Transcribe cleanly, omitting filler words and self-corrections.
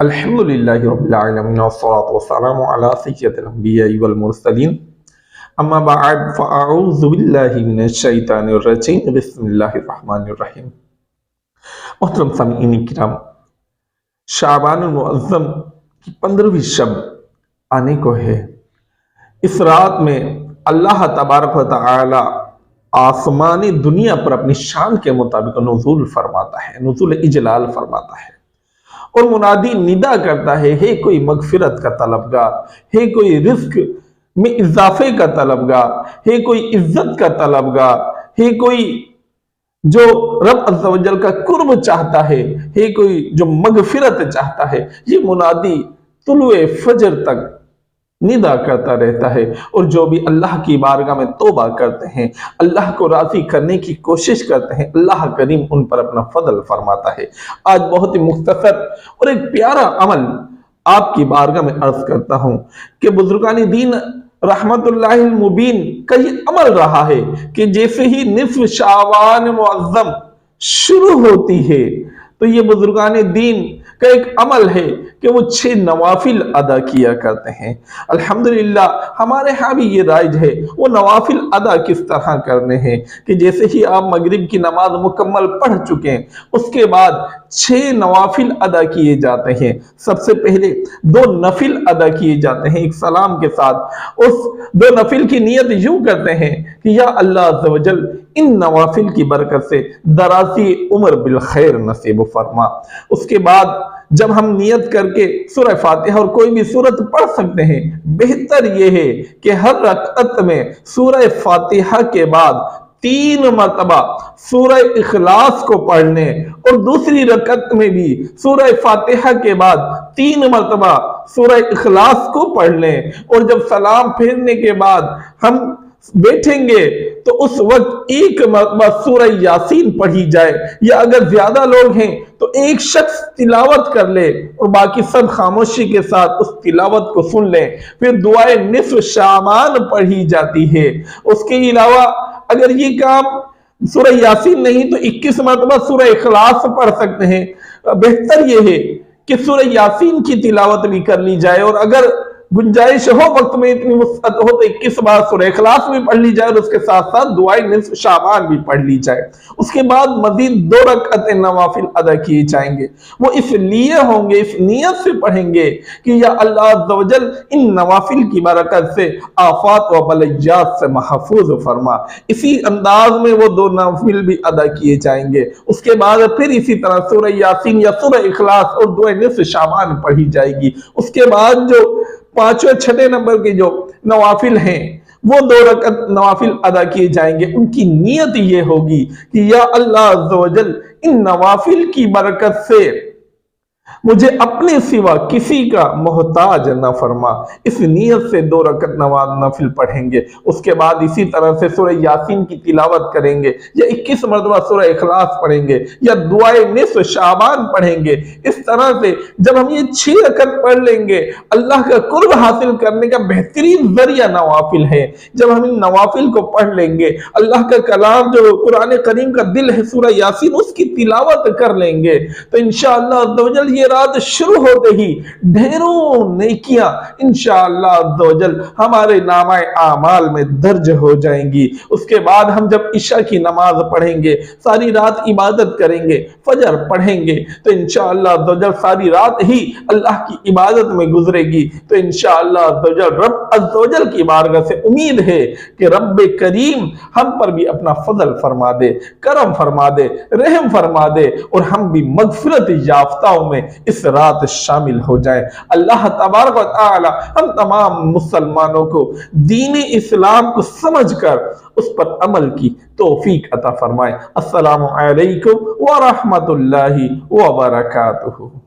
الحمد للہ رب العالمین والصلاة والسلام علی سید الانبیاء والمرسلین اما بعد فاعوذ باللہ من الشیطان الرجیم بسم اللہ الرحمن الرحیم۔ محترم سامعین کرام، شعبان المعظم کی 15ویں شب آنے کو ہے۔ اس رات میں اللہ تبارک و تعالی آسمانی دنیا پر اپنی شان کے مطابق نزول فرماتا ہے، نزول اجلال فرماتا ہے، اور منادی ندا کرتا ہے، ہے کوئی مغفرت کا طلبگار، ہے کوئی رزق میں اضافے کا طلبگار، ہے کوئی عزت کا طلبگار، ہے کوئی جو رب عز و جل کا قرب چاہتا ہے کوئی جو مغفرت چاہتا ہے۔ یہ منادی طلوع فجر تک ندا کرتا رہتا ہے، اور جو بھی اللہ کی بارگاہ میں توبہ کرتے ہیں، اللہ کو راضی کرنے کی کوشش کرتے ہیں، اللہ کریم ان پر اپنا فضل فرماتا ہے۔ آج بہت ہی مختصر اور ایک پیارا عمل آپ کی بارگاہ میں عرض کرتا ہوں کہ بزرگان دین رحمت اللہ المبین کا یہ عمل رہا ہے کہ جیسے ہی نصف شعبان معظم شروع ہوتی ہے تو یہ بزرگان دین کا ایک عمل ہے کہ وہ 6 نوافل ادا کیا کرتے ہیں۔ الحمدللہ ہمارے ہاں بھی یہ رائج ہے۔ وہ نوافل ادا کس طرح کرنے ہیں کہ جیسے ہی آپ مغرب کی نماز مکمل پڑھ چکے ہیں، اس کے بعد 6 نوافل ادا کیے جاتے ہیں۔ سب سے پہلے 2 نفل ادا کیے جاتے ہیں ایک سلام کے ساتھ۔ اس 2 نفل کی نیت یوں کرتے ہیں کہ یا اللہ عز و جل ان نوافل کی برکت سے درازی عمر بالخیر نصیب فرما۔ اس کے بعد جب ہم نیت کر کے سورہ فاتحہ اور کوئی بھی سورت پڑھ سکتے ہیں، بہتر یہ ہے کہ ہر رکعت میں سورہ فاتحہ کے بعد 3 مرتبہ سورہ اخلاص کو پڑھنے، اور دوسری رکعت میں بھی سورہ فاتحہ کے بعد 3 مرتبہ سورہ اخلاص کو پڑھ لیں، اور جب سلام پھیرنے کے بعد ہم بیٹھیں گے تو اس وقت 1 مرتبہ سورہ یاسین پڑھی جائے، یا اگر زیادہ لوگ ہیں تو ایک شخص تلاوت کر لے اور باقی سب خاموشی کے ساتھ اس تلاوت کو سن لیں۔ پھر دعائے نصف شعبان پڑھی جاتی ہے۔ اس کے علاوہ اگر یہ کام سورہ یاسین نہیں تو 21 مرتبہ سورہ اخلاص پڑھ سکتے ہیں۔ بہتر یہ ہے کہ سورہ یاسین کی تلاوت بھی کر لی جائے، اور اگر گنجائش ہو وقت میں اتنی وسعت ہو تو 21 بار سورہ اخلاص بھی پڑھ لی جائے، اور اس کے ساتھ ساتھ دعائے نصف شعبان بھی پڑھ لی جائے۔ اس کے بعد مزید 2 رکعتیں نوافل ادا کیے جائیں گے۔ وہ اس لیے ہوں گے، اس نیت سے پڑھیں گے کہ یا اللہ عز و جل ان نوافل کی برکت سے آفات و بلیات سے محفوظ فرما۔ اسی انداز میں وہ 2 نوافل بھی ادا کیے جائیں گے۔ اس کے بعد پھر اسی طرح سورہ یاسین یا سورہ اخلاص اور دعائے نصف شعبان پڑھی جائے گی۔ اس کے بعد جو 5ویں 6 نمبر کے جو نوافل ہیں وہ 2 رکعت نوافل ادا کیے جائیں گے۔ ان کی نیت یہ ہوگی کہ یا اللہ عز و جل ان نوافل کی برکت سے مجھے اپنے سوا کسی کا محتاج نہ فرما۔ اس نیت سے 2 رکعت نوافل پڑھیں گے۔ اس کے بعد اسی طرح سے سورہ یاسین کی تلاوت کریں گے، یا 21 مرتبہ سورہ اخلاص پڑھیں گے، یا دعائے نصف شعبان پڑھیں گے۔ اس طرح سے جب ہم یہ 6 رکعت پڑھ لیں گے، اللہ کا قرب حاصل کرنے کا بہترین ذریعہ نوافل ہے۔ جب ہم ان نوافل کو پڑھ لیں گے، اللہ کا کلام جو قرآن کریم کا دل ہے سورہ یاسین، اس کی تلاوت کر لیں گے، تو انشاءاللہ عز و جل یہ رات شروع ہوتے ہی ڈھیروں نیکیاں انشاءاللہ عز و جل ہمارے نامہ اعمال میں درج ہو جائیں گی۔ اس کے بعد ہم جب عشاء کی نماز پڑھیں گے، ساری رات عبادت کریں گے، فجر پڑھیں گے، تو انشاءاللہ عز و جل ساری رات ہی اللہ کی عبادت میں گزرے گی۔ تو انشاءاللہ عز و جل رب عز و جل کی بارگاہ سے امید ہے کہ رب کریم ہم پر بھی اپنا فضل فرما دے، کرم فرما دے، رحم فرما دے، اور ہم بھی مغفرت یافتاؤں میں اس رات شامل ہو جائیں۔ اللہ تبارک و تعالی ہم تمام مسلمانوں کو دین اسلام کو سمجھ کر اس پر عمل کی توفیق عطا فرمائے۔ السلام علیکم ورحمۃ اللہ وبرکاتہ۔